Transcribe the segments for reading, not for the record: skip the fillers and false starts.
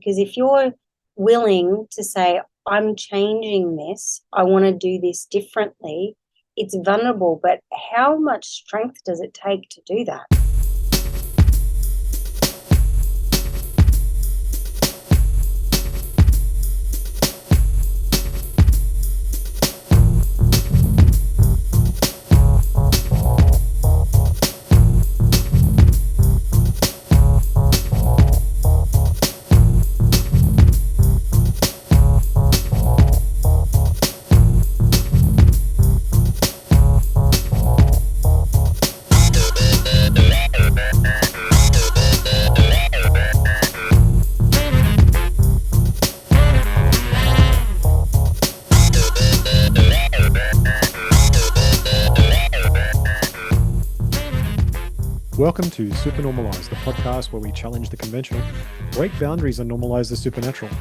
Because if you're willing to say, I'm changing this, I want to do this differently, it's vulnerable, but how much strength does it take to do that? Welcome to Supernormalized, the podcast where we challenge the conventional, break boundaries and normalize the supernatural.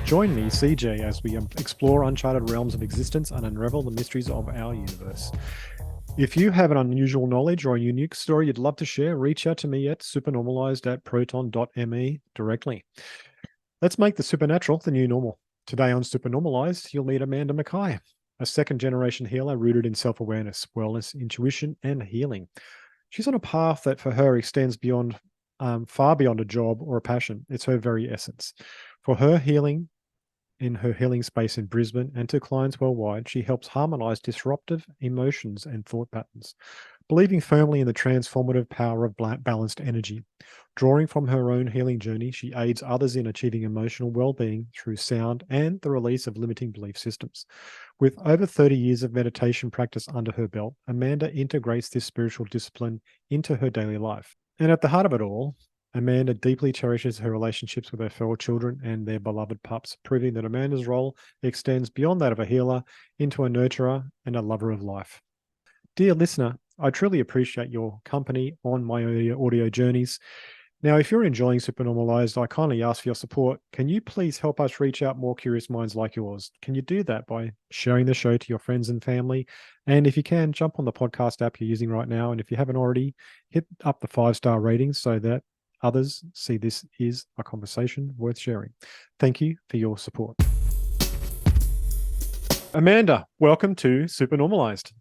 Join me, CJ, as we explore uncharted realms of existence and unravel the mysteries of our universe. If you have an unusual knowledge or a unique story you'd love to share, reach out to me at supernormalized@proton.me directly. Let's make the supernatural the new normal. Today on Supernormalized, you'll meet Amanda Mackay, a second-generation healer rooted in self-awareness, wellness, intuition, and healing. She's on a path that for her extends beyond, far beyond a job or a passion. It's her very essence. For her healing, in her healing space in Brisbane and to clients worldwide, she helps harmonize disruptive emotions and thought patterns, believing firmly in the transformative power of balanced energy. Drawing from her own healing journey, she aids others in achieving emotional well-being through sound and the release of limiting belief systems. With over 30 years of meditation practice under her belt, Amanda integrates this spiritual discipline into her daily life. And at the heart of it all, Amanda deeply cherishes her relationships with her fellow children and their beloved pups, proving that Amanda's role extends beyond that of a healer into a nurturer and a lover of life. Dear listener, I truly appreciate your company on my audio journeys. Now, if you're enjoying Supernormalized, I kindly ask for your support. Can you please help us reach out more curious minds like yours? Can you do that by sharing the show to your friends and family? And if you can, jump on the podcast app you're using right now. And if you haven't already, hit up the 5-star ratings so that others see this is a conversation worth sharing. Thank you for your support. Amanda, welcome to Supernormalized.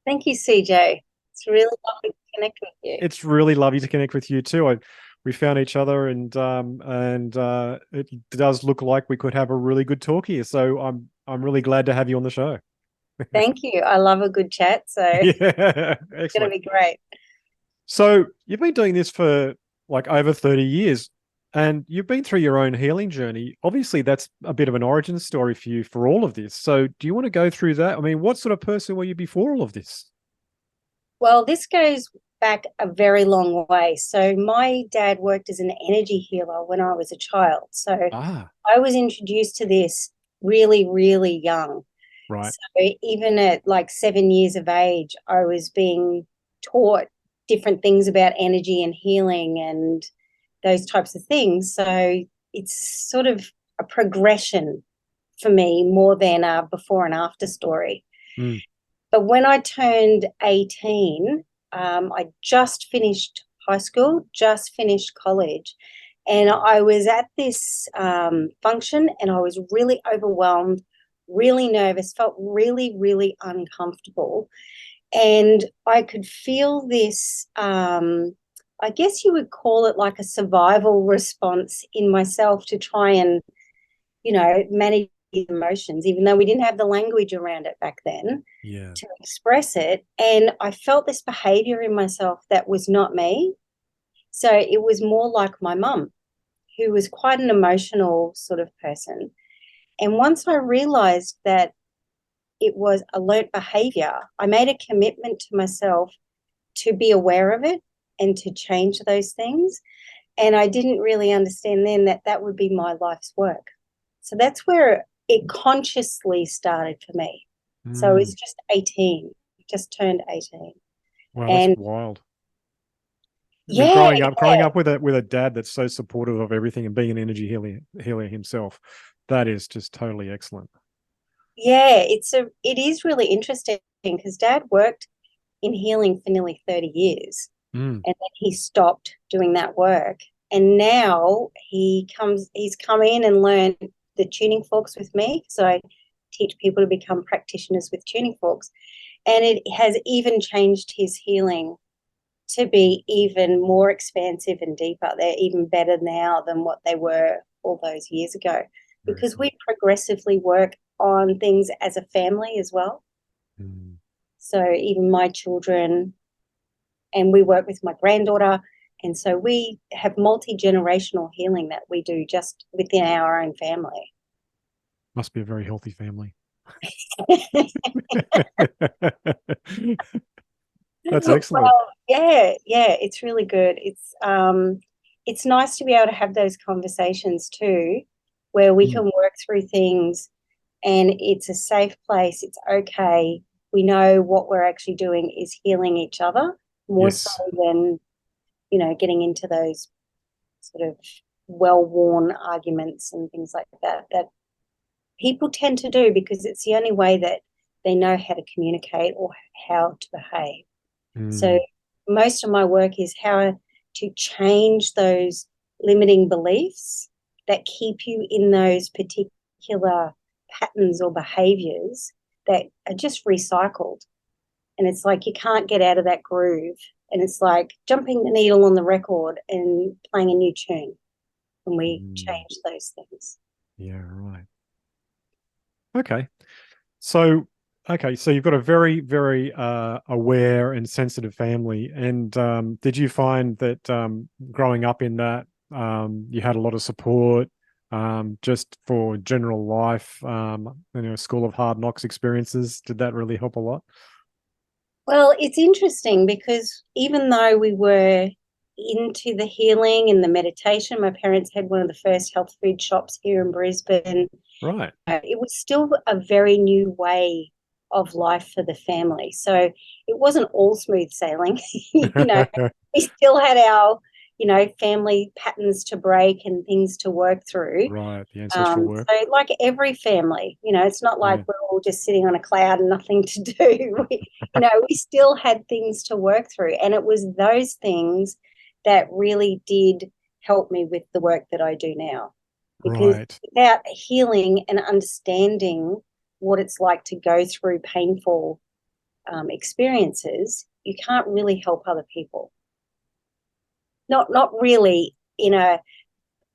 Thank you, CJ. It's really lovely to connect with you. It's really lovely to connect with you too. We found each other, and it does look like we could have a really good talk here. So I'm really glad to have you on the show. Thank you. I love a good chat, so Yeah, it's going to excellent. be great. So you've been doing this for like over 30 years, and you've been through your own healing journey. Obviously, that's a bit of an origin story for you for all of this. So do you want to go through that? I mean, what sort of person were you before all of this? Well, this goes back a very long way. So my dad worked as an energy healer when I was a child. So I was introduced to this really, really young. Right. So even at like 7 years of age, I was being taught different things about energy and healing and those types of things. So it's sort of a progression for me more than a before and after story. Mm. But when I turned 18, I just finished high school, just finished college, and I was at this function and I was really overwhelmed, really nervous, felt really, really uncomfortable. And I could feel this, I guess you would call it like a survival response in myself to try and, manage emotions, even though we didn't have the language around it back then to express it. And I felt this behavior in myself that was not me. So it was more like my mum, who was quite an emotional sort of person. And once I realized that it was a learnt behavior, I made a commitment to myself to be aware of it and to change those things. And I didn't really understand then that that would be my life's work. So that's where it consciously started for me. So it's just 18, just turned 18. Wow, and that's wild. yeah, growing up with a dad that's so supportive of everything and being an energy healer himself, that is just totally excellent. yeah, it is really interesting because Dad worked in healing for nearly 30 years. Mm. And then he stopped doing that work. And now he's come in and learned the tuning forks with me. So I teach people to become practitioners with tuning forks. And it has even changed his healing to be even more expansive and deeper. They're even better now than what they were all those years ago, because we progressively work on things as a family as well. Mm. So even my children, and we work with my granddaughter. And so we have multi-generational healing that we do just within our own family. Must be a very healthy family. That's excellent. Well, yeah, it's really good. It's nice to be able to have those conversations too, where we can work through things and it's a safe place. It's okay. We know what we're actually doing is healing each other more so Yes. than, getting into those sort of well-worn arguments and things like that people tend to do because it's the only way that they know how to communicate or how to behave. So Mm. most of my work is how to change those limiting beliefs that keep you in those particular patterns or behaviors that are just recycled. And it's like you can't get out of that groove. And it's like jumping the needle on the record and playing a new tune when we Mm. change those things. Yeah, right. Okay. So, so you've got a very, very aware and sensitive family. And did you find that growing up in that, you had a lot of support just for general life, school of hard knocks experiences? Did that really help a lot? Well, it's interesting because even though we were into the healing and the meditation, my parents had one of the first health food shops here in Brisbane. Right. It was still a very new way of life for the family. So it wasn't all smooth sailing. We still had our, family patterns to break and things to work through. Right. The ancestral work. So like every family, it's not like Yeah. we're all just sitting on a cloud and nothing to do. We still had things to work through. And it was those things that really did help me with the work that I do now. Because Right. without healing and understanding what it's like to go through painful experiences, you can't really help other people. Not really in a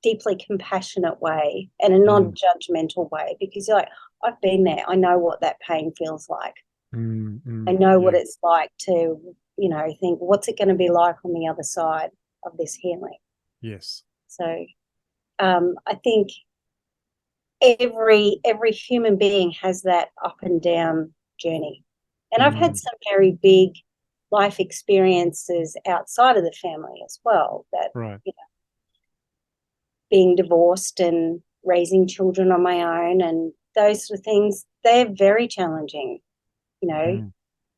deeply compassionate way and a Mm, non-judgmental way, because you're like, I've been there. I know what that pain feels like. I know what yeah. it's like to, think, what's it going to be like on the other side of this healing? Yes. So I think every human being has that up and down journey. And I've had Mm, some very big life experiences outside of the family as well, that right. being divorced and raising children on my own and those sort of things, they're very challenging. You know,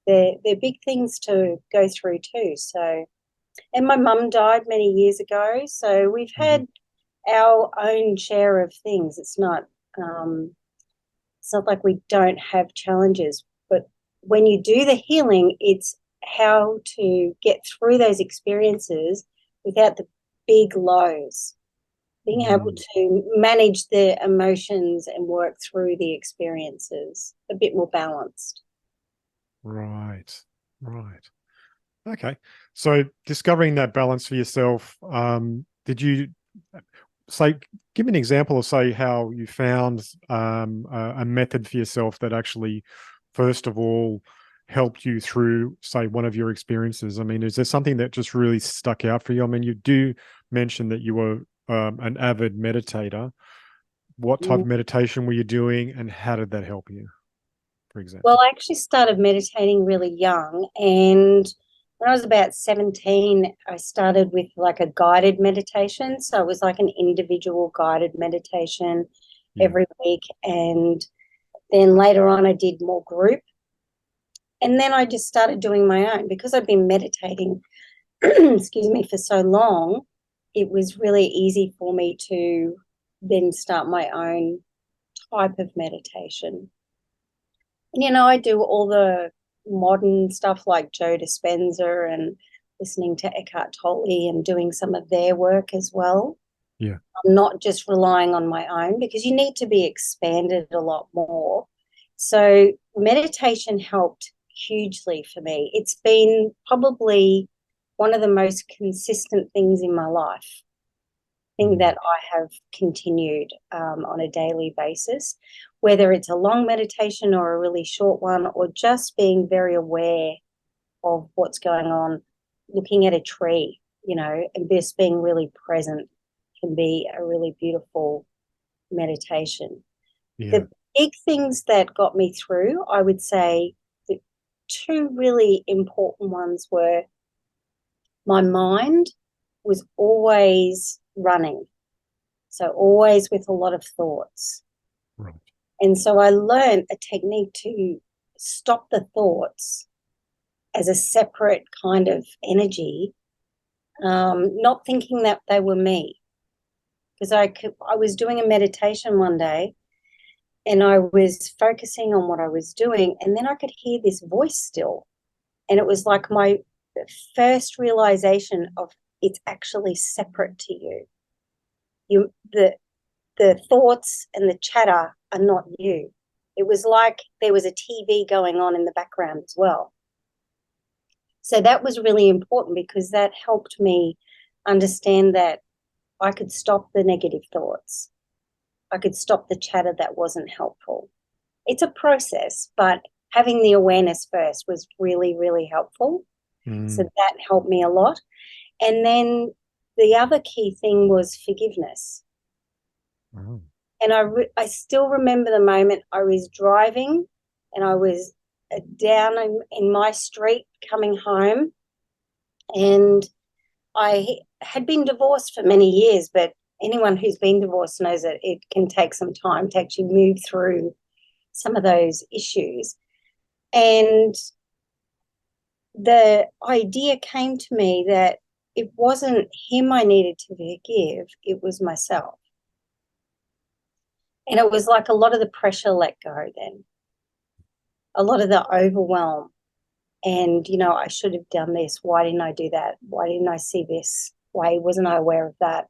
Mm, they're big things to go through too. So, and my mum died many years ago, so we've mhm. had our own share of things. Um, it's not like we don't have challenges, but when you do the healing, it's how to get through those experiences without the big lows, being able Mm, to manage the emotions and work through the experiences a bit more balanced. right. Right. Okay. So discovering that balance for yourself, did you say, give me an example of, say, how you found a method for yourself that actually, first of all, helped you through, say, one of your experiences? I mean, is there something that just really stuck out for you? I mean, you do mention that you were an avid meditator. What type of meditation were you doing, and how did that help you, for Well, example? I actually started meditating really young. And when I was about 17, I started with like a guided meditation. So it was like an individual guided meditation Yeah. every week. And then later on, I did more group. And then I just started doing my own because I've been meditating, excuse me, for so long. It was really easy for me to then start my own type of meditation. And, I do all the modern stuff like Joe Dispenza and listening to Eckhart Tolle and doing some of their work as well. Yeah. I'm not just relying on my own, because you need to be expanded a lot more. So meditation helped hugely for me. It's been probably one of the most consistent things in my life, thing that I have continued on a daily basis, whether it's a long meditation or a really short one, or just being very aware of what's going on, looking at a tree, and just being really present can be a really beautiful meditation. Yeah. The big things that got me through, I would say the two really important ones were my mind was always running. So always with a lot of thoughts. Right. And so I learned a technique to stop the thoughts as a separate kind of energy, not thinking that they were me. Because I was doing a meditation one day and I was focusing on what I was doing, and then I could hear this voice still. And it was like my first realization of it's actually separate to you. The thoughts and the chatter are not you. It was like there was a TV going on in the background as well. So that was really important, because that helped me understand that I could stop the negative thoughts. I could stop the chatter that wasn't helpful. It's a process, but having the awareness first was really, really helpful. So that helped me a lot. And then the other key thing was forgiveness. Oh. And I still remember the moment I was driving and I was down in my street coming home, and I had been divorced for many years, but anyone who's been divorced knows that it can take some time to actually move through some of those issues. And the idea came to me that it wasn't him I needed to forgive, it was myself. And it was like a lot of the pressure let go then, a lot of the overwhelm. And, I should have done this. Why didn't I do that? Why didn't I see this? Why wasn't I aware of that?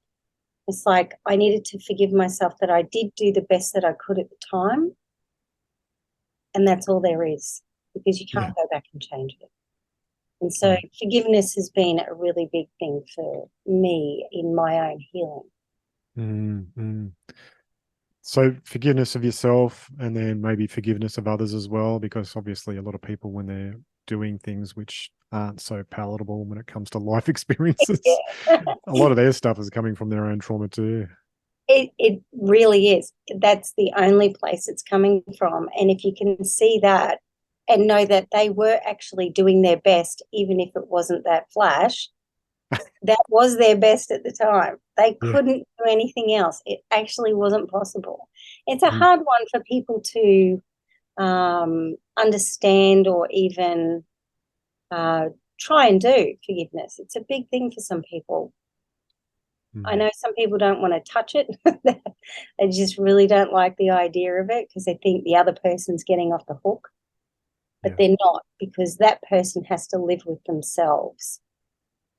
It's like I needed to forgive myself that I did do the best that I could at the time. And that's all there is, because you can't go back and change it. And so forgiveness has been a really big thing for me in my own healing. So forgiveness of yourself, and then maybe forgiveness of others as well, because obviously a lot of people, when they're doing things which aren't so palatable when it comes to life experiences, a lot of their stuff is coming from their own trauma too. It really is. That's the only place it's coming from. And if you can see that and know that they were actually doing their best, even if it wasn't that flash, that was their best at the time. They couldn't do anything else. It actually wasn't possible. It's a hard one for people to understand or even try and do, forgiveness. It's a big thing for some people. I know some people don't want to touch it. They just really don't like the idea of it, because they think the other person's getting off the hook. But they're not, because that person has to live with themselves.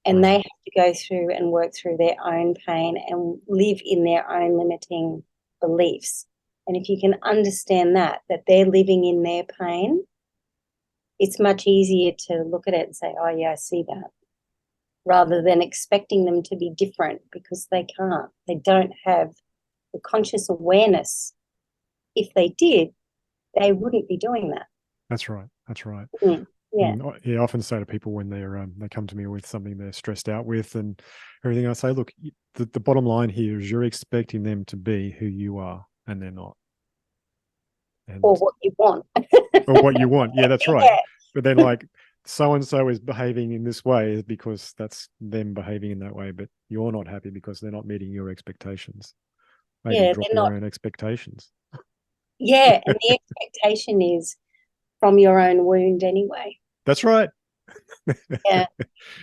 And they have to go through and work through their own pain and live in their own limiting beliefs. And if you can understand that they're living in their pain, it's much easier to look at it and say, oh, yeah, I see that, rather than expecting them to be different, because they can't. They don't have the conscious awareness. If they did, they wouldn't be doing that. That's right. That's right. Yeah. I often say to people when they come to me with something they're stressed out with and everything, I say, look, the bottom line here is you're expecting them to be who you are, and they're not. Or what you want. Or what you want. Yeah, that's right. But then, like, so-and-so is behaving in this way because that's them behaving in that way, but you're not happy because they're not meeting your expectations. Maybe drop your own expectations. Yeah, and the expectation is from your own wound anyway. That's right. Yeah.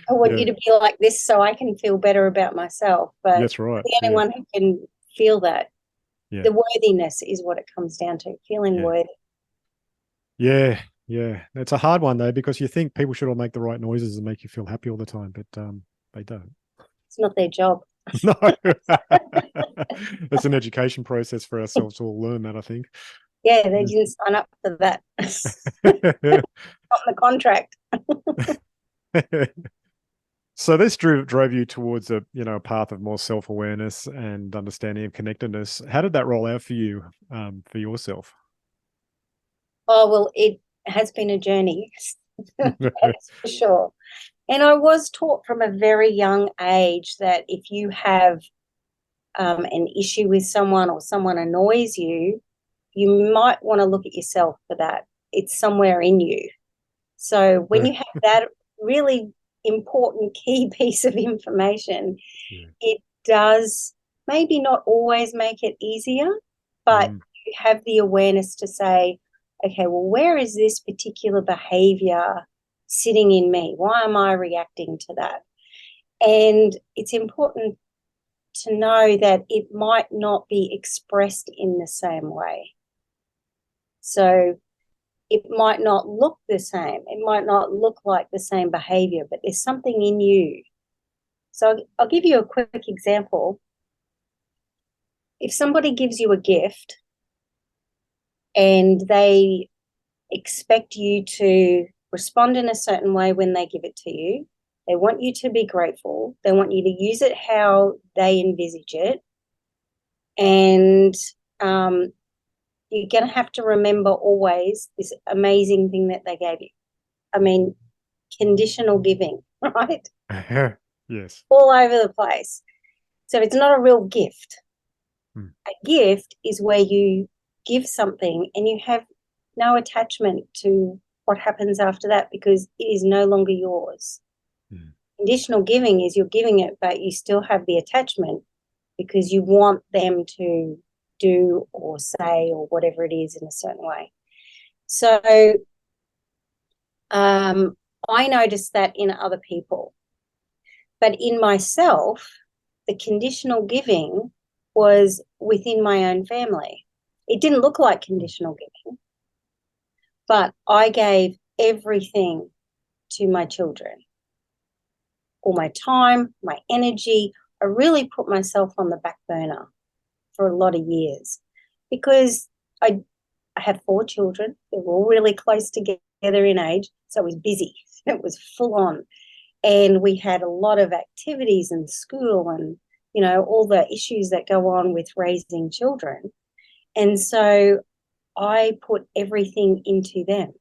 I want you to be like this so I can feel better about myself. But that's right. The only one who can feel that. Yeah. The worthiness is what it comes down to, feeling worthy. Yeah. Yeah, it's a hard one though, because you think people should all make the right noises and make you feel happy all the time, but they don't. It's not their job. No, it's an education process for ourselves to all learn that, I think. Yeah, they didn't sign up for that. Not in the contract. So this drove you towards a path of more self-awareness and understanding of connectedness. How did that roll out for you, for yourself? Oh, well, it has been a journey, that's for sure. And I was taught from a very young age that if you have an issue with someone or someone annoys you, you might want to look at yourself for that. It's somewhere in you. So when you have that really important key piece of information, Yeah. it does maybe not always make it easier, but you have the awareness to say, okay, well, where is this particular behavior sitting in me? Why am I reacting to that? And it's important to know that it might not be expressed in the same way. So it might not look the same. It might not look like the same behavior, but there's something in you. So I'll give you a quick example. If somebody gives you a gift and they expect you to respond in a certain way when they give it to you, they want you to be grateful, they want you to use it how they envisage it, and you're going to have to remember always this amazing thing that they gave you. I mean, conditional giving, right? Yes. All over the place. So it's not a real gift. A gift is where you give something and you have no attachment to what happens after that because it is no longer yours. Conditional giving is you're giving it, but you still have the attachment because you want them to do or say or whatever it is in a certain way. So I noticed that in other people. But in myself, the conditional giving was within my own family. It didn't look like conditional giving, but I gave everything to my children. All my time, my energy. I really put myself on the back burner for a lot of years because I have 4 children. They were all really close together in age, so it was busy. It was full on. And we had a lot of activities in school and, all the issues that go on with raising children. And so I put everything into them,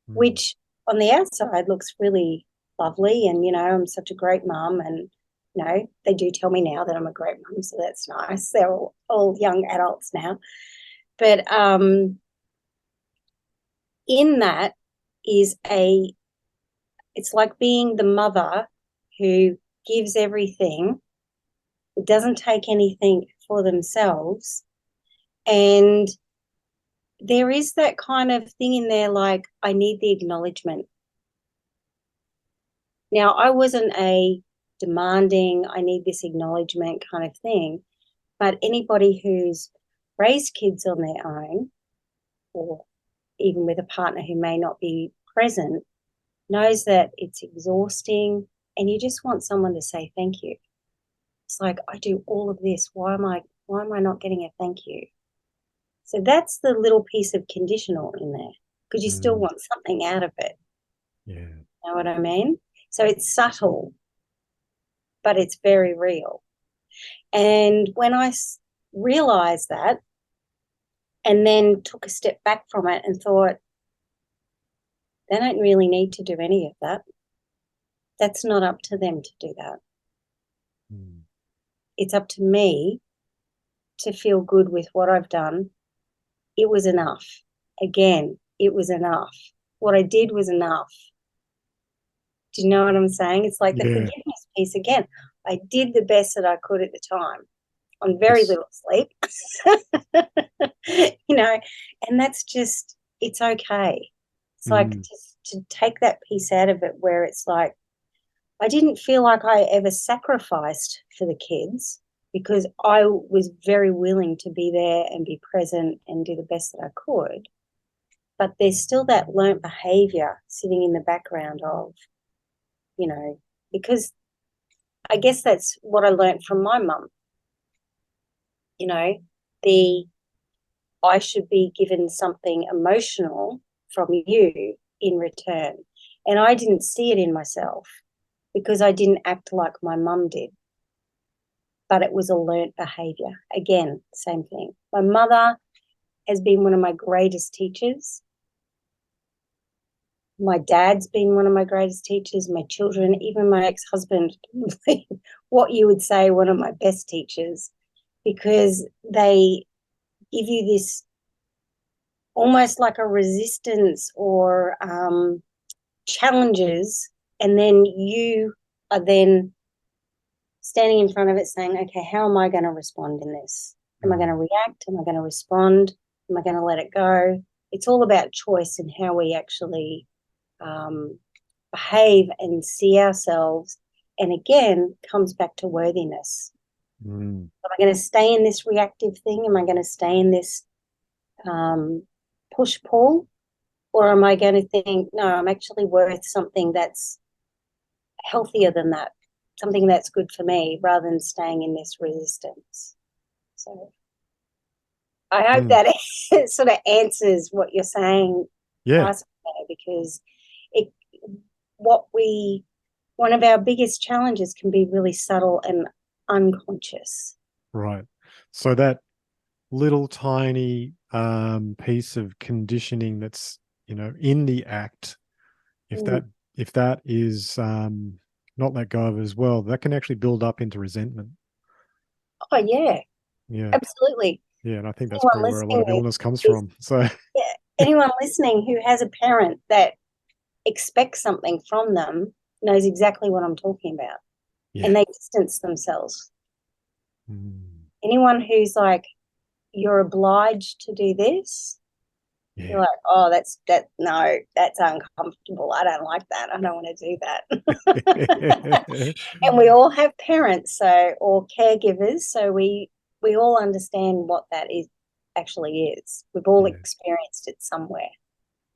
which on the outside looks really lovely. And, I'm such a great mum. And, they do tell me now that I'm a great mum, so that's nice. They're all young adults now. But in that is it's like being the mother who gives everything, doesn't take anything for themselves. And there is that kind of thing in there like, I need the acknowledgement. Now, I wasn't a demanding, I need this acknowledgement kind of thing, but anybody who's raised kids on their own, or even with a partner who may not be present, knows that it's exhausting and you just want someone to say thank you. It's like, I do all of this. Why am I not getting a thank you? So that's the little piece of conditional in there because you still want something out of it. Yeah. You know what I mean? So it's subtle, but it's very real. And when I realized that and then took a step back from it and thought, they don't really need to do any of that. That's not up to them to do that. It's up to me to feel good with what I've done. It was enough. Again, it was enough. What I did was enough. Do you know what I'm saying? It's like the forgiveness piece again. I did the best that I could at the time on very little sleep, and that's just, it's okay. It's like just to take that piece out of it where it's like, I didn't feel like I ever sacrificed for the kids because I was very willing to be there and be present and do the best that I could. but there's still that learnt behavior sitting in the background of, because I guess that's what I learnt from my mum, the I should be given something emotional from you in return. And I didn't see it in myself because I didn't act like my mum did. But it was a learnt behavior. Again, same thing. My mother has been one of my greatest teachers. My dad's been one of my greatest teachers. My children, even my ex-husband, what you would say one of my best teachers, because they give you this almost like a resistance or challenges, and then you are then standing in front of it saying, okay, how am I going to respond in this? Am I going to react? Am I going to respond? Am I going to let it go? It's all about choice and how we actually behave and see ourselves. And again, comes back to worthiness. Am I going to stay in this reactive thing? Am I going to stay in this push-pull? Or am I going to think, no, I'm actually worth something that's healthier than that, something that's good for me, rather than staying in this resistance? So I hope that sort of answers what you're saying, Yeah. because one of our biggest challenges can be really subtle and unconscious. Right. So that little tiny piece of conditioning that's, in the act, if that is not let go of as well, that can actually build up into resentment. Oh, yeah. Yeah. Absolutely. Yeah, and I think that's probably where a lot of illness comes from. So yeah, anyone listening who has a parent that expects something from them knows exactly what I'm talking about. Yeah. And they distance themselves. Anyone who's like, you're obliged to do this, you're like, oh, that's uncomfortable. I don't like that. I don't want to do that. And we all have parents, or caregivers, so we all understand what that is actually is. We've all experienced it somewhere.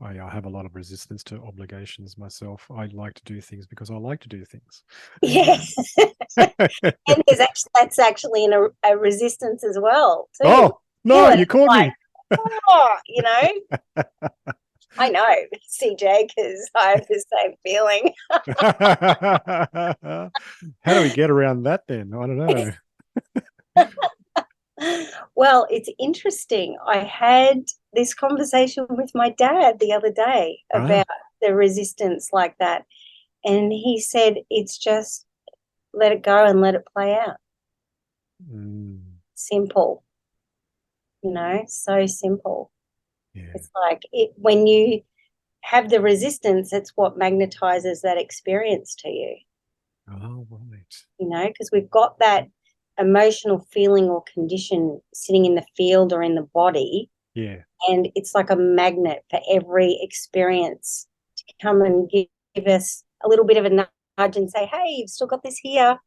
I have a lot of resistance to obligations myself. I like to do things because I like to do things. Yes. And that's actually a resistance as well, too. Oh, no, you caught me. I know, CJ, because I have the same feeling. How do we get around that then? I don't know. Well, it's interesting. I had this conversation with my dad the other day about the resistance like that. And he said, it's just let it go and let it play out. Simple. So simple. Yeah. It's like when you have the resistance, it's what magnetizes that experience to you. Oh, right. Because we've got that emotional feeling or condition sitting in the field or in the body. Yeah. And it's like a magnet for every experience to come and give us a little bit of a nudge and say, hey, you've still got this here.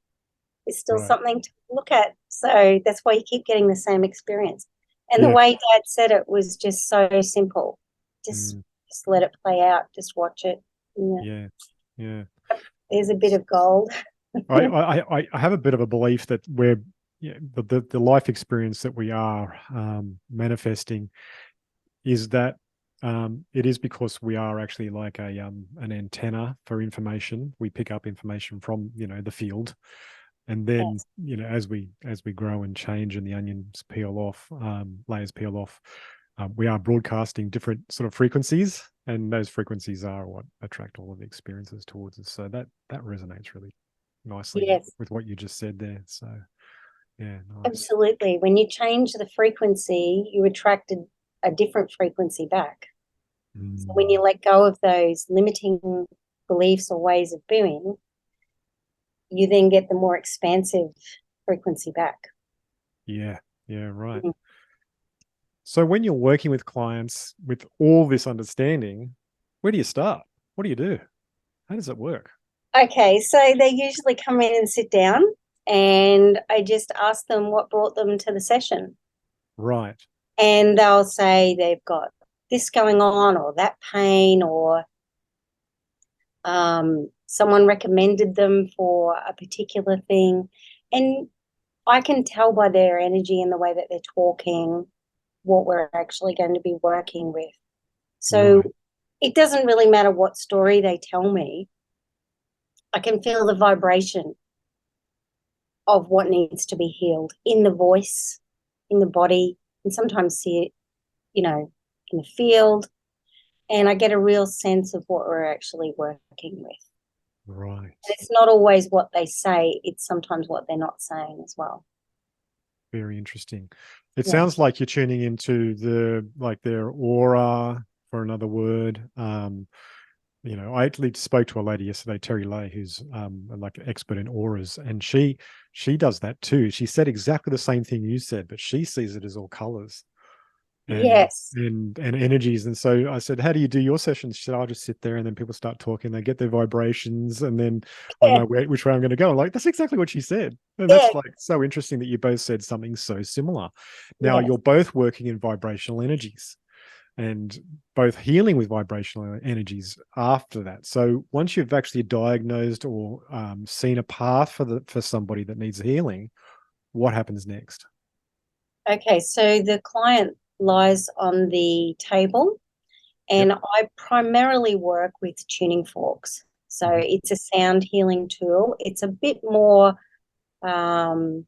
It's still something to look at. So that's why you keep getting the same experience. And the way Dad said it was just so simple. Just let it play out. Just watch it. Yeah. There's a bit of gold. I have a bit of a belief that the life experience that we are manifesting is that it is because we are actually like an antenna for information. We pick up information from the field, and then as we grow and change and the onions peel off, layers peel off, we are broadcasting different sort of frequencies, and those frequencies are what attract all of the experiences towards us. So that resonates really nicely with what you just said there. So nice. Absolutely. When you change the frequency, you attract a different frequency back. So when you let go of those limiting beliefs or ways of being, you then get the more expansive frequency back. Yeah, right. So when you're working with clients with all this understanding, where do you start? What do you do? How does it work? Okay, so they usually come in and sit down, and I just ask them what brought them to the session. Right. And they'll say they've got this going on or that pain, or someone recommended them for a particular thing. And I can tell by their energy and the way that they're talking what we're actually going to be working with. So Right. it doesn't really matter what story they tell me. I can feel the vibration of what needs to be healed in the voice, in the body, and sometimes see it, in the field. And I get a real sense of what we're actually working with. Right. And it's not always what they say, it's sometimes what they're not saying as well. Very interesting. It Yeah. sounds like you're tuning into their aura, for another word. I actually spoke to a lady yesterday, Terry Lay, who's like an expert in auras, and she does that too. She said exactly the same thing you said, but she sees it as all colors and Yes. and energies. And so I said, "How do you do your sessions?" She said, "I'll just sit there, and then people start talking. They get their vibrations, and then I Yeah. know which way I'm going to go." I'm like, that's exactly what she said, and Yeah. that's like so interesting that you both said something so similar. Now Yes. you're both working in vibrational energies and both healing with vibrational energies after that. So once you've actually diagnosed or seen a path for somebody that needs healing, what happens next? Okay. So the client lies on the table, Yep. and I primarily work with tuning forks. So Mhm. it's a sound healing tool. It's a bit more um,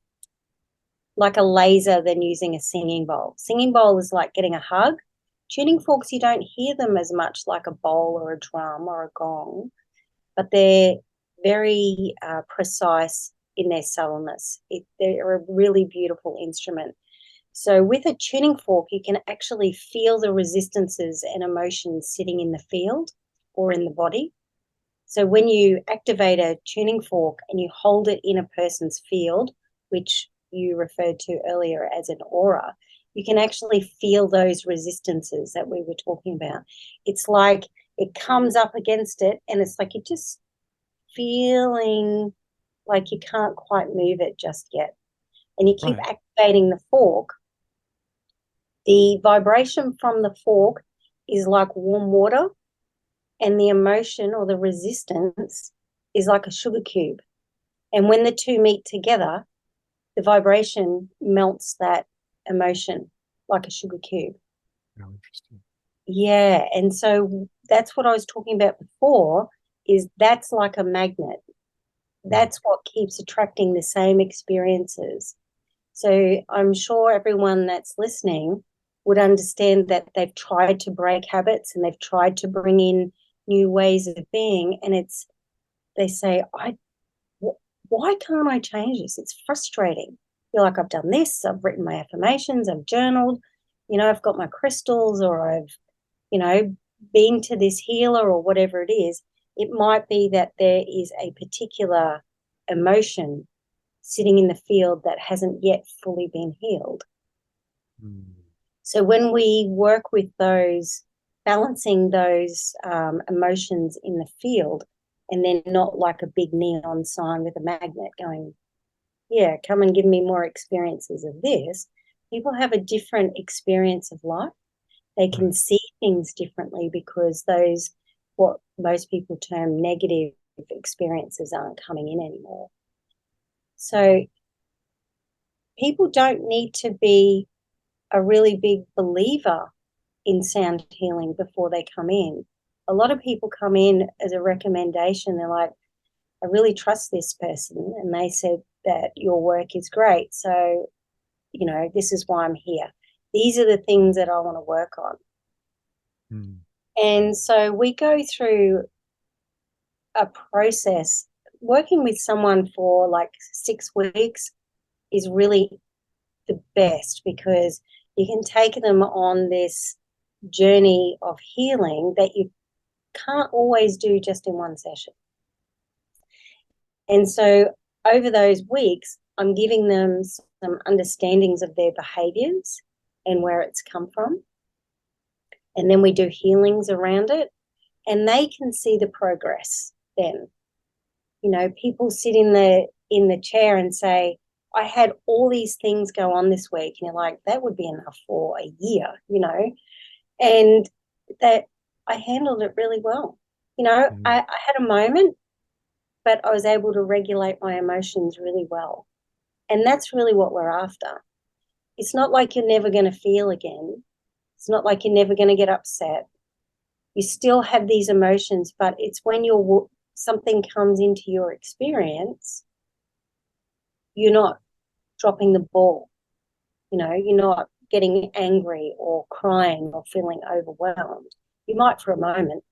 like a laser than using a singing bowl. Singing bowl is like getting a hug. Tuning forks, you don't hear them as much like a bowl or a drum or a gong, but they're very precise in their subtleness. They're a really beautiful instrument. So with a tuning fork, you can actually feel the resistances and emotions sitting in the field or in the body. So when you activate a tuning fork and you hold it in a person's field, which you referred to earlier as an aura, you can actually feel those resistances that we were talking about. It's like it comes up against it, and it's like you're just feeling like you can't quite move it just yet. And you keep Right. activating the fork. The vibration from the fork is like warm water, and the emotion or the resistance is like a sugar cube. And when the two meet together, the vibration melts that emotion like a sugar cube. How interesting. Yeah. And so that's what I was talking about before, is that's like a magnet. Mm. That's what keeps attracting the same experiences. So I'm sure everyone that's listening would understand that they've tried to break habits and they've tried to bring in new ways of being, and they say, why can't I change this? It's frustrating. Feel like I've done this, I've written my affirmations, I've journaled, I've got my crystals, or I've, been to this healer or whatever it is. It might be that there is a particular emotion sitting in the field that hasn't yet fully been healed. Mm. So when we work with those, balancing those emotions in the field, and then not like a big neon sign with a magnet going, yeah, come and give me more experiences of this. People have a different experience of life. They can Right. see things differently because those, what most people term negative experiences, aren't coming in anymore. So people don't need to be a really big believer in sound healing before they come in. A lot of people come in as a recommendation. They're like, I really trust this person, and they said that your work is great. So, this is why I'm here. These are the things that I want to work on. Mm. And so we go through a process. Working with someone for like 6 weeks is really the best, because you can take them on this journey of healing that you can't always do just in one session. And so over those weeks, I'm giving them some understandings of their behaviors and where it's come from. And then we do healings around it, and they can see the progress then. People sit in the chair and say, I had all these things go on this week. And you're like, that would be enough for a year. And that I handled it really well. I had a moment, but I was able to regulate my emotions really well. And that's really what we're after. It's not like you're never going to feel again. It's not like you're never going to get upset. You still have these emotions, but it's when something comes into your experience, you're not dropping the ball. You're not getting angry or crying or feeling overwhelmed. You might for a moment,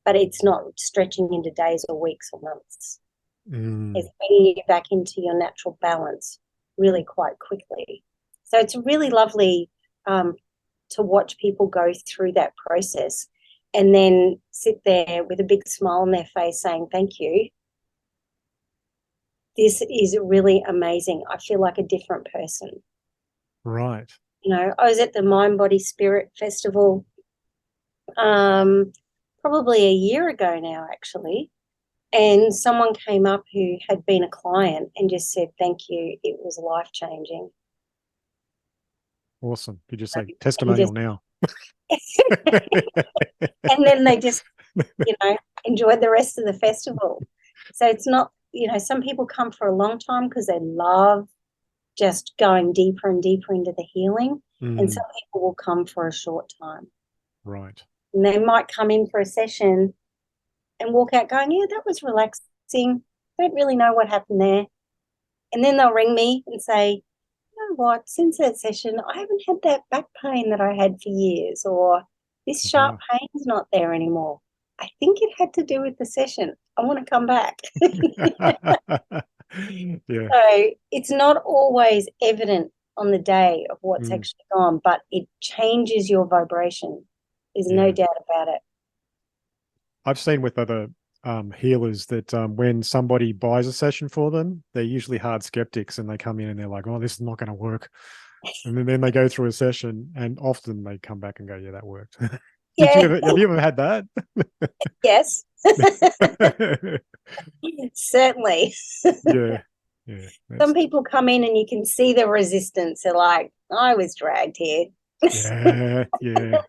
but it's not stretching into days or weeks or months. It's bringing you back into your natural balance really quite quickly. So it's really lovely to watch people go through that process and then sit there with a big smile on their face saying, thank you. This is really amazing. I feel like a different person. Right. I was at the Mind Body Spirit Festival probably a year ago now, actually. And someone came up who had been a client and just said, thank you. It was life-changing. Awesome. You just say testimonial now. And then they just, enjoyed the rest of the festival. So it's not, some people come for a long time because they love just going deeper and deeper into the healing. And some people will come for a short time. Right. And they might come in for a session and walk out going, yeah, that was relaxing. Don't really know what happened there. And then they'll ring me and say, you know what, since that session, I haven't had that back pain that I had for years, or this sharp pain's not there anymore. I think it had to do with the session. I want to come back. Yeah. So it's not always evident on the day of what's actually gone, but it changes your vibration. There's no doubt about it. I've seen with other healers that when somebody buys a session for them, they're usually hard skeptics and they come in and they're like, oh, this is not going to work. And then they go through a session and often they come back and go, yeah, that worked. Have you ever had that? Yes. Certainly. Yeah. Some people come in and you can see the resistance. They're like, I was dragged here. Yeah.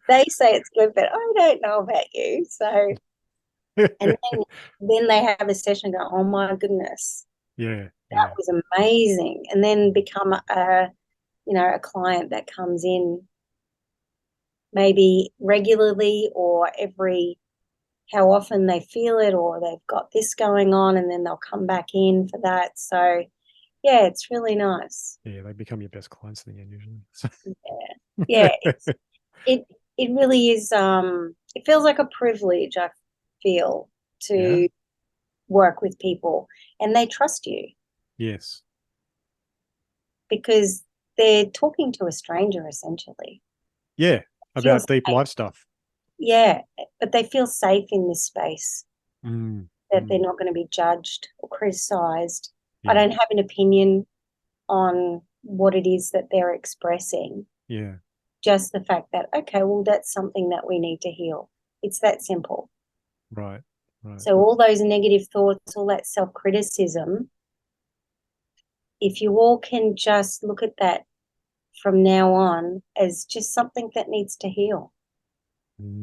They say it's good, but I don't know about you. So, and then they have a session and go, oh my goodness. That was amazing. And then become a client that comes in maybe regularly or how often they feel it, or they've got this going on, and then they'll come back in for that. So yeah, it's really nice. Yeah, they become your best clients in the end usually. Yeah. It really is. It feels like a privilege, I feel, to work with people, and they trust you. Yes. Because they're talking to a stranger essentially. Yeah, about deep life stuff. Yeah, but they feel safe in this space, that they're not going to be judged or criticised. I don't have an opinion on what it is that they're expressing. Yeah. Just the fact that, okay, well, that's something that we need to heal. It's that simple. Right. So all those negative thoughts, all that self-criticism, if you all can just look at that from now on as just something that needs to heal.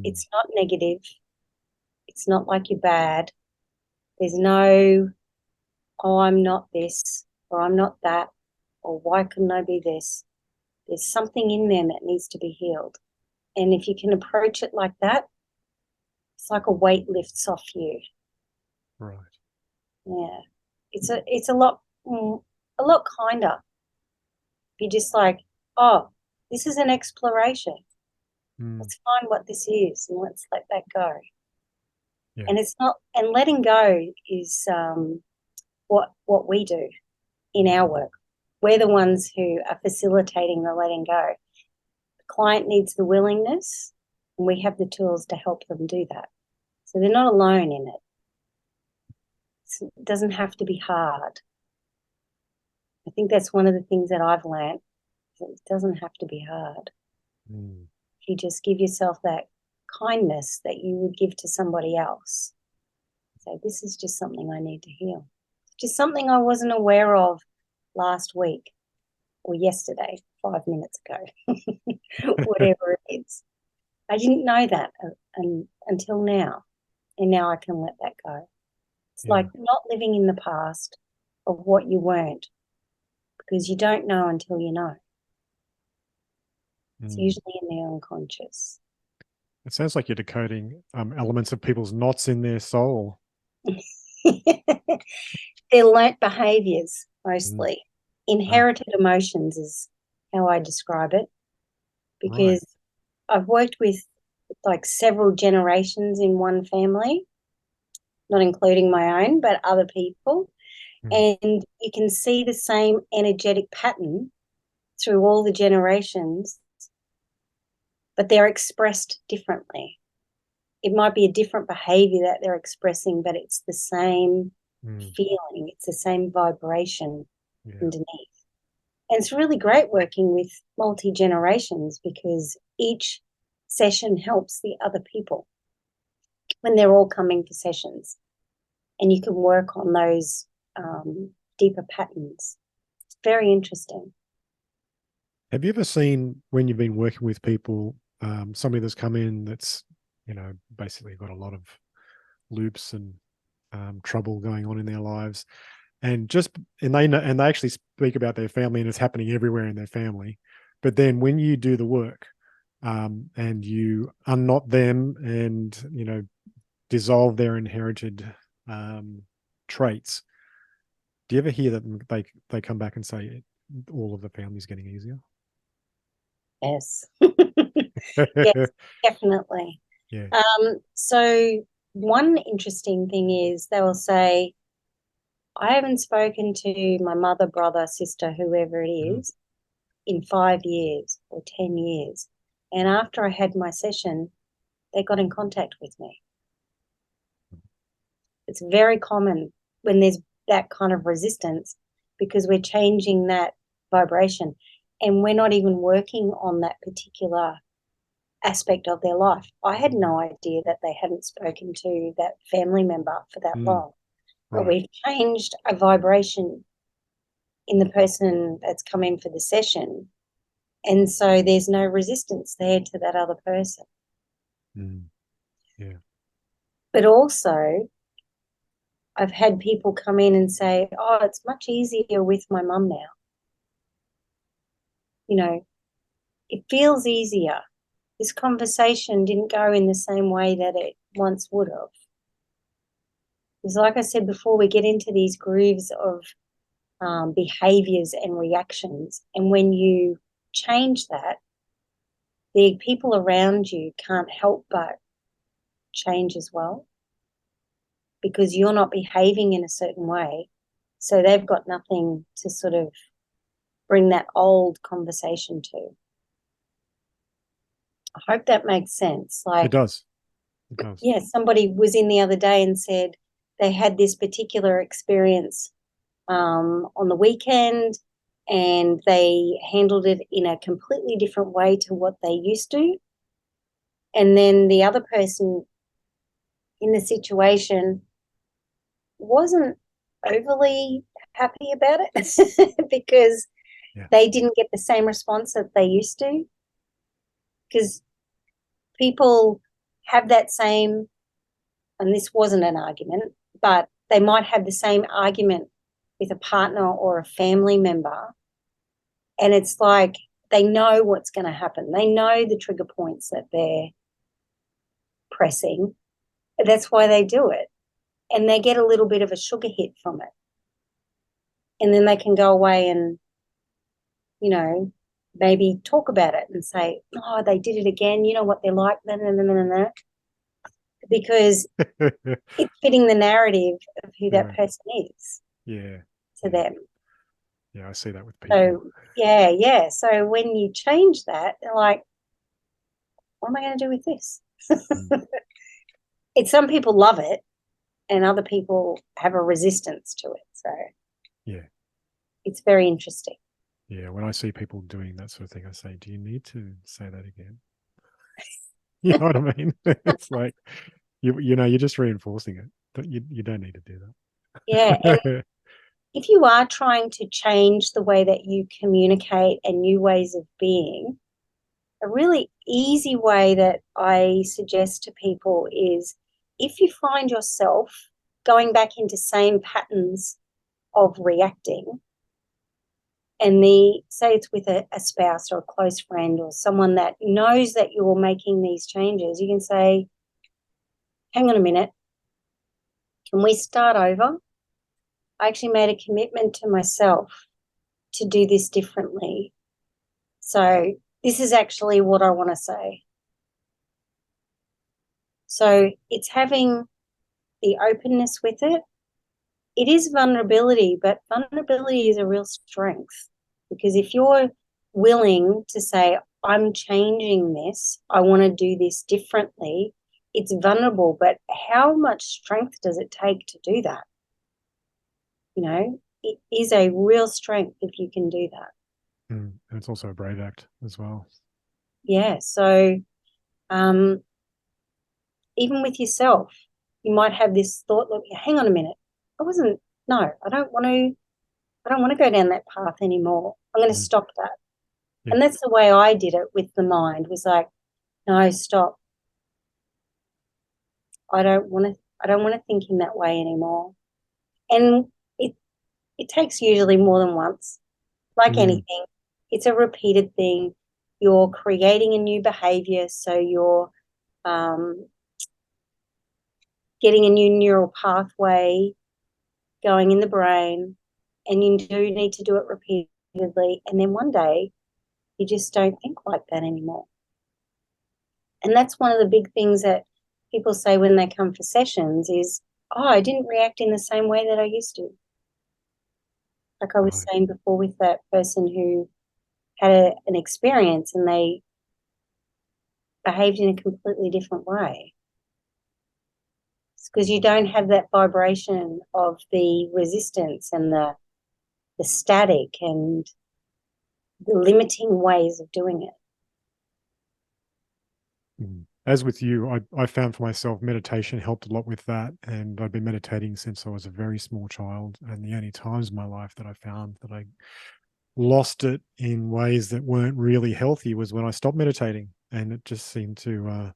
It's not negative. It's not like you're bad. There's no, oh, I'm not this, or I'm not that, or why couldn't I be this? There's something in them that needs to be healed. And if you can approach it like that, it's like a weight lifts off you. Right. Yeah. It's a lot kinder. You're just like, oh, this is an exploration. Let's find what this is and let's let that go. Yeah. And it's not, and letting go is what we do in our work. We're the ones who are facilitating the letting go. The client needs the willingness, and we have the tools to help them do that. So they're not alone in it. It doesn't have to be hard. I think that's one of the things that I've learned. It doesn't have to be hard. If you just give yourself that kindness that you would give to somebody else. So this is just something I need to heal. Just something I wasn't aware of last week or yesterday, 5 minutes ago. whatever it is. I didn't know that until now. And now I can let that go. It's Yeah. like not living in the past of what you weren't, because you don't know until you know. It's Mm. usually in the unconscious. It sounds like you're decoding elements of people's knots in their soul. They're learnt behaviors Mm. mostly. Ah, Inherited emotions is how I describe it, right. because I've worked with like several generations in one family, not including my own, but other people. Mm. And you can see the same energetic pattern through all the generations, but they're expressed differently. It might be a different behavior that they're expressing, but it's the same Mm. feeling, it's the same vibration Yeah. underneath. And it's really great working with multi generations because each session helps the other people when they're all coming for sessions. And you can work on those deeper patterns. It's very interesting. Have you ever seen, when you've been working with people, somebody that's come in that's, basically got a lot of loops and trouble going on in their lives, and they know, and they actually speak about their family, and it's happening everywhere in their family. But then when you do the work, and you unknot them, and dissolve their inherited traits, do you ever hear that they come back and say all of the family's getting easier? Yes. Yes, definitely. Yeah. So one interesting thing is they will say, I haven't spoken to my mother, brother, sister, whoever it Mm. is, in 5 years or 10 years. And after I had my session, they got in contact with me. It's very common when there's that kind of resistance because we're changing that vibration and we're not even working on that particular aspect of their life. I had no idea that they hadn't spoken to that family member for that Mm. long, but Right. we've changed a vibration in the person that's come in for the session. And so there's no resistance there to that other person. Mm. Yeah. But also, I've had people come in and say, oh, it's much easier with my mum now. You know, it feels easier. This conversation didn't go in the same way that it once would have. Because, like I said before, we get into these grooves of behaviors and reactions. And when you change that, the people around you can't help but change as well because you're not behaving in a certain way. So they've got nothing to sort of bring that old conversation to. I hope that makes sense. It Like, does. It does. yeah, somebody was in the other day and said they had this particular experience on the weekend and they handled it in a completely different way to what they used to. And then the other person in the situation wasn't overly happy about it because Yeah. they didn't get the same response that they used to. Because people have that same, and this wasn't an argument, but they might have the same argument with a partner or a family member. And it's like they know what's going to happen. They know the trigger points that they're pressing. That's why they do it. And they get a little bit of a sugar hit from it. And then they can go away and, you know, maybe talk about it and say, oh, they did it again. You know what they're like, because it's fitting the narrative of who that Right. person is Yeah. to Yeah. them. Yeah. I see that with people. So, yeah, yeah. So when you change that, they're like, what am I going to do with this? Mm. It's some people love it and other people have a resistance to it. So Yeah. it's very interesting. Yeah. When I see people doing that sort of thing, I say, do you need to say that again? You know what I mean? It's like, you're just reinforcing it. But you don't need to do Yeah. And that. if you are trying to change the way that you communicate and new ways of being, a really easy way that I suggest to people is if you find yourself going back into same patterns of reacting, and say it's with a spouse or a close friend or someone that knows that you're making these changes, you can say, hang on a minute, can we start over? I actually made a commitment to myself to do this differently. So this is actually what I want to say. So it's having the openness with it. It is vulnerability, but vulnerability is a real strength, because if you're willing to say, I'm changing this, I want to do this differently, it's vulnerable, but how much strength does it take to do that? You know, it is a real strength if you can do that. And it's also a brave act as well. Yeah. So um, even with yourself, you might have this thought, look, hang on a minute. I don't want to, go down that path anymore. I'm going to stop that. Yeah. And that's the way I did it with the mind, was like, no, stop. I don't want to think in that way anymore. And it takes usually more than once. Like anything, it's a repeated thing. You're creating a new behavior, so you're um, getting a new neural pathway going in the brain, and you do need to do it repeatedly. And then one day, you just don't think like that anymore. And that's one of the big things that people say when they come for sessions is, oh, I didn't react in the same way that I used to. Like I was saying before with that person who had an experience and they behaved in a completely different way. It's because you don't have that vibration of the resistance and the static and the limiting ways of doing it. As with you, I found for myself meditation helped a lot with that. And I've been meditating since I was a very small child. And the only times in my life that I found that I lost it in ways that weren't really healthy was when I stopped meditating. And it just seemed to,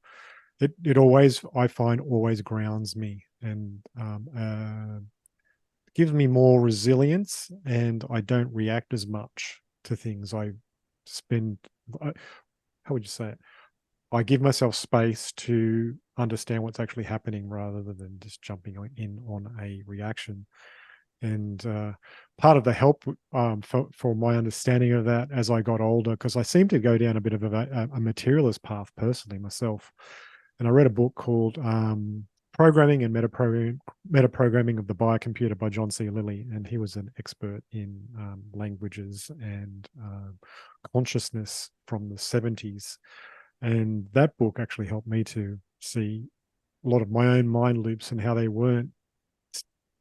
it always, I find, always grounds me and gives me more resilience, and I don't react as much to things. Spend, how would you say it? I give myself space to understand what's actually happening rather than just jumping in on a reaction. And part of the help for my understanding of that as I got older, because I seemed to go down a bit of a materialist path personally myself. And I read a book called Programming and Metaprogramming of the Biocomputer by John C. Lilly. And he was an expert in languages and consciousness from the 70s. And that book actually helped me to see a lot of my own mind loops and how they weren't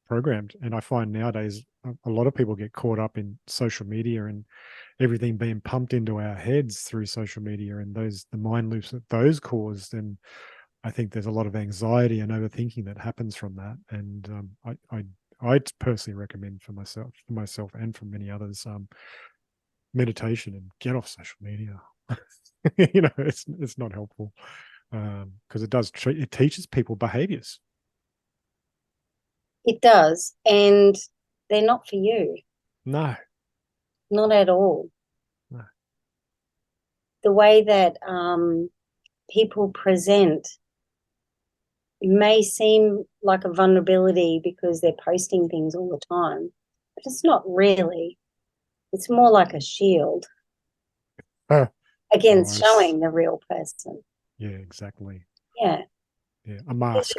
programmed. And I find nowadays a lot of people get caught up in social media and everything being pumped into our heads through social media, and the mind loops that those caused. And I think there's a lot of anxiety and overthinking that happens from that. And I personally recommend for myself and for many others, meditation and get off social media. It's not helpful because it teaches people behaviors. It does. And they're not for you. No. Not at all. No. The way that people present may seem like a vulnerability because they're posting things all the time, but it's not really. It's more like a shield against showing the real person. Yeah, exactly. Yeah. Yeah, a mask.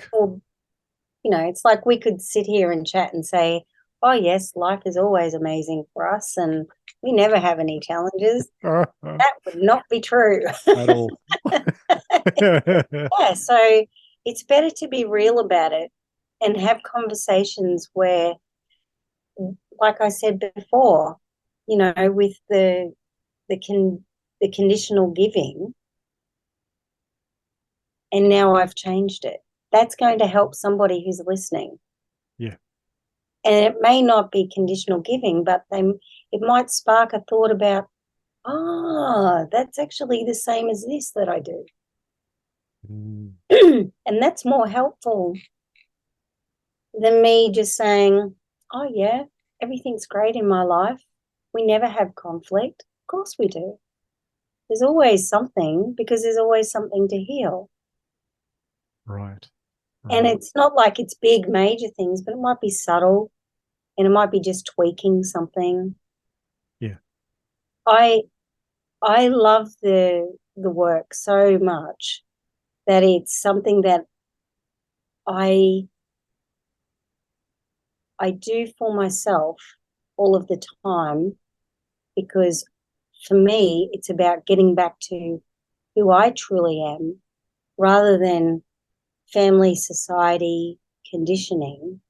It's like we could sit here and chat and say, oh, yes, life is always amazing for us and we never have any challenges. That would not be true. At all. Yeah, so it's better to be real about it and have conversations where, like I said before, with the conditional giving, and now I've changed it. That's going to help somebody who's listening. Yeah. And it may not be conditional giving, but it might spark a thought about, Ah, that's actually the same as this that I do. Mm, And that's more helpful than me just saying, oh, yeah, everything's great in my life. We never have conflict. Of course we do. There's always something because there's always something to heal. right. And Right. it's not like it's big, major things, but it might be subtle and it might be just tweaking something. Yeah. I I love the work so much that it's something that I I do for myself all of the time because for me it's about getting back to who I truly am rather than family, society, conditioning.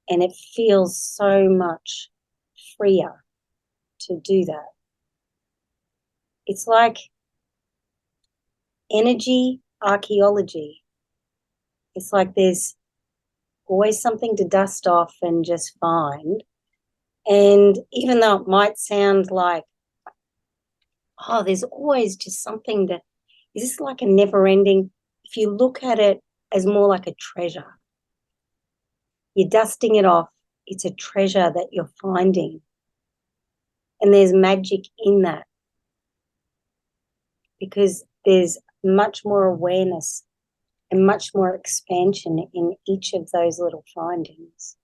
And it feels so much freer to do that. It's like energy archaeology. It's like there's always something to dust off and just find. And even though it might sound like, oh, there's always just something that is this like a never ending, if you look at it as more like a treasure, you're dusting it off. It's a treasure that you're finding. And there's magic in that because there's much more awareness and much more expansion in each of those little findings.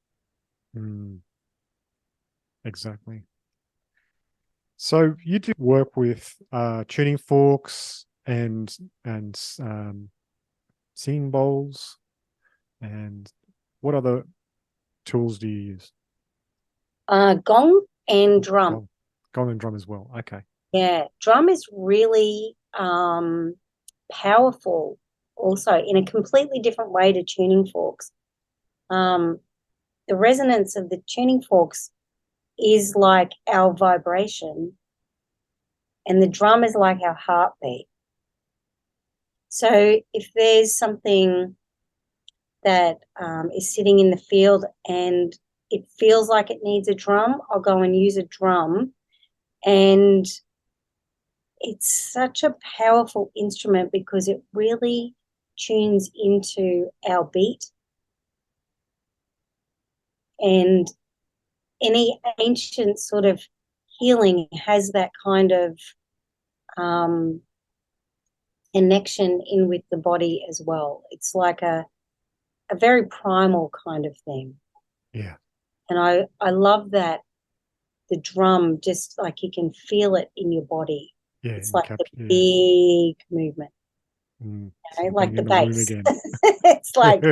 Mm, exactly. So you do work with tuning forks and singing bowls, and what other tools do you use? Gong and drum. Gong, gong and drum as well. Okay. Yeah, drum is really powerful also in a completely different way to tuning forks. Um, the resonance of the tuning forks is like our vibration, and the drum is like our heartbeat. So if there's something that is sitting in the field and it feels like it needs a drum, I'll go and use a drum. And it's such a powerful instrument because it really tunes into our beat. And any ancient sort of healing has that kind of um, connection in with the body as well. It's like a very primal kind of thing. Yeah. And I love that the drum, just like you can feel it in your body. Yeah. It's You like the capture. Yeah. big movement, So you're like being the in the room bass. again. It's like,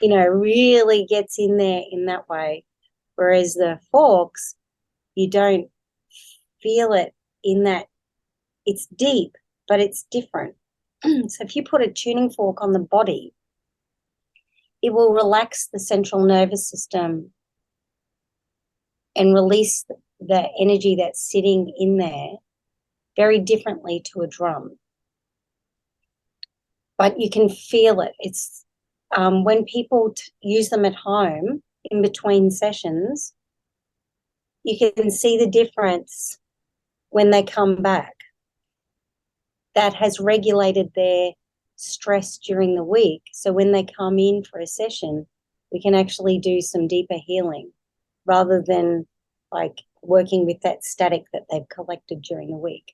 really gets in there in that way. Whereas the forks, you don't feel it in that. It's deep, but it's different. So if you put a tuning fork on the body, it will relax the central nervous system and release the energy that's sitting in there very differently to a drum. But you can feel it. It's when people use them at home in between sessions, you can see the difference when they come back. That has regulated their stress during the week. So when they come in for a session, we can actually do some deeper healing rather than like working with that static that they've collected during the week.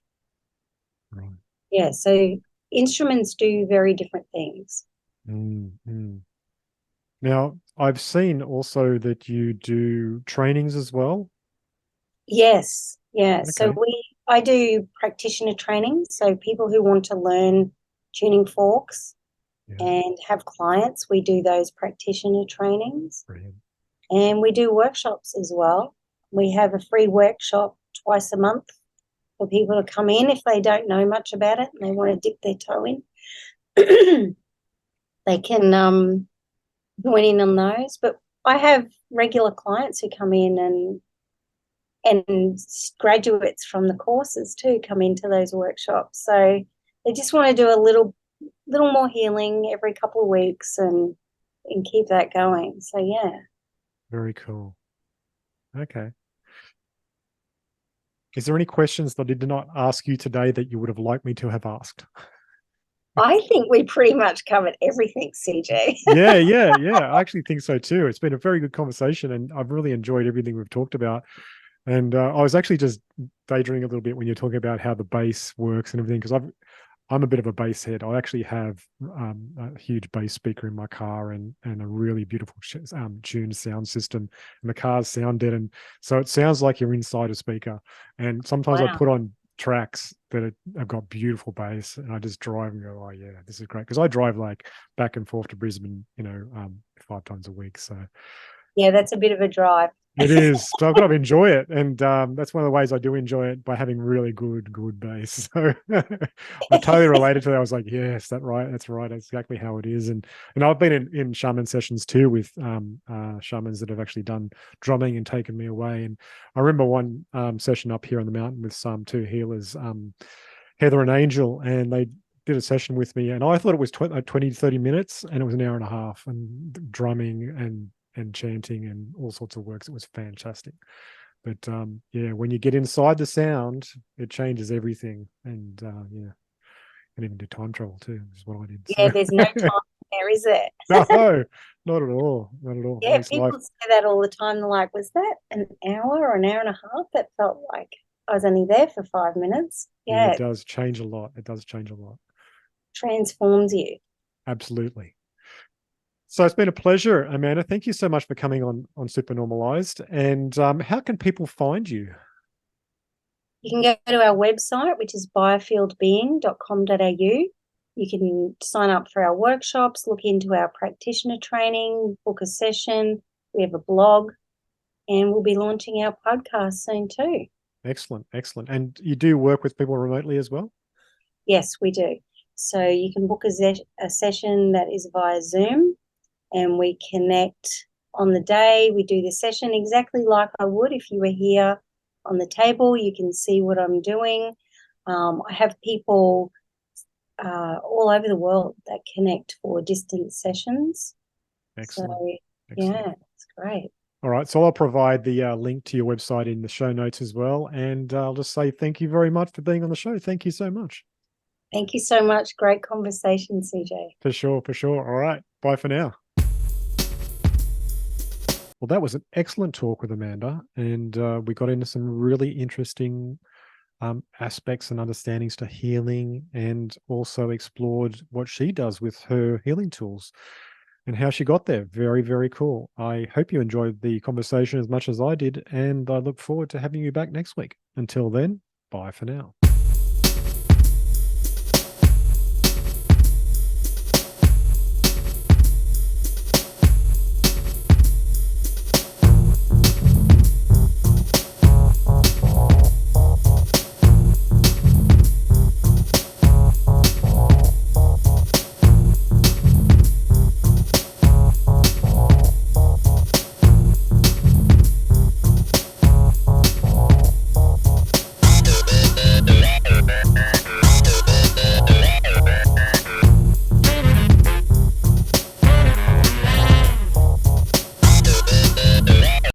Right. Yeah, so instruments do very different things. Mm. Now, I've seen also that you do trainings as well. Yes, yeah. So Okay. I do practitioner training. So people who want to learn tuning forks Yeah. and have clients, we do those practitioner trainings. Brilliant. And we do workshops as well. We have a free workshop twice a month for people to come in if they don't know much about it and they want to dip their toe in. They can join in on those. But I have regular clients who come in and graduates from the courses too come into those workshops. So they just want to do a little more healing every couple of weeks and keep that going. So yeah. Very cool. Okay. Is there any questions that I did not ask you today that you would have liked me to have asked? I think we pretty much covered everything, CJ. Yeah. I actually think so too. It's been a very good conversation, and I've really enjoyed everything we've talked about. And I was actually just daydreaming a little bit when you're talking about how the bass works and everything, because I'm a bit of a bass head. I actually have a huge bass speaker in my car and a really beautiful tuned sound system. And the cars sound dead, and so it sounds like you're inside a speaker. And sometimes I Wow. put on tracks that have got beautiful bass, and I just drive and go, oh yeah, this is great. Because I drive like back and forth to Brisbane, 5 times a week. So Yeah, that's a bit of a drive. it is. So I've got to enjoy it. And that's one of the ways I do enjoy it, by having really good bass. So I totally related to that. I was like, yes, that's right. That's right. That's exactly how it is. And I've been in shaman sessions too with shamans that have actually done drumming and taken me away. And I remember one session up here on the mountain with some two healers, Heather and Angel, and they did a session with me, and I thought it was 20 to 30 minutes, and it was an hour and a half, and drumming and chanting and all sorts of works. It was fantastic. But yeah, when you get inside the sound, it changes everything. And yeah, and even do time travel too, is what I did. Yeah, So there's no time there, is it? no, not at all. Not at all. Yeah, Makes life. people say that all the time. They're like, was that an hour or an hour and a half? That felt like I was only there for 5 minutes. Yeah, Yeah, it it does change a lot. It does change a lot. transforms you. Absolutely. So it's been a pleasure, Amanda. Thank you so much for coming on Supernormalized. And how can people find you? You can go to our website, which is biofieldbeing.com.au. You can sign up for our workshops, look into our practitioner training, book a session. We have a blog, and we'll be launching our podcast soon too. Excellent, excellent. And you do work with people remotely as well? Yes, we do. So you can book a session that is via Zoom, and we connect on the day. We do the session exactly like I would if you were here on the table. You can see what I'm doing. I have people all over the world that connect for distance sessions. Excellent. So, Excellent. yeah, it's great. All right. So I'll provide the link to your website in the show notes as well. And I'll just say thank you very much for being on the show. Thank you so much. Thank you so much. Great conversation, CJ. For sure. For sure. All right. Bye for now. Well, that was an excellent talk with Amanda. And we got into some really interesting aspects and understandings to healing, and also explored what she does with her healing tools and how she got there. Very, very cool. I hope you enjoyed the conversation as much as I did, and I look forward to having you back next week. Until then, bye for now.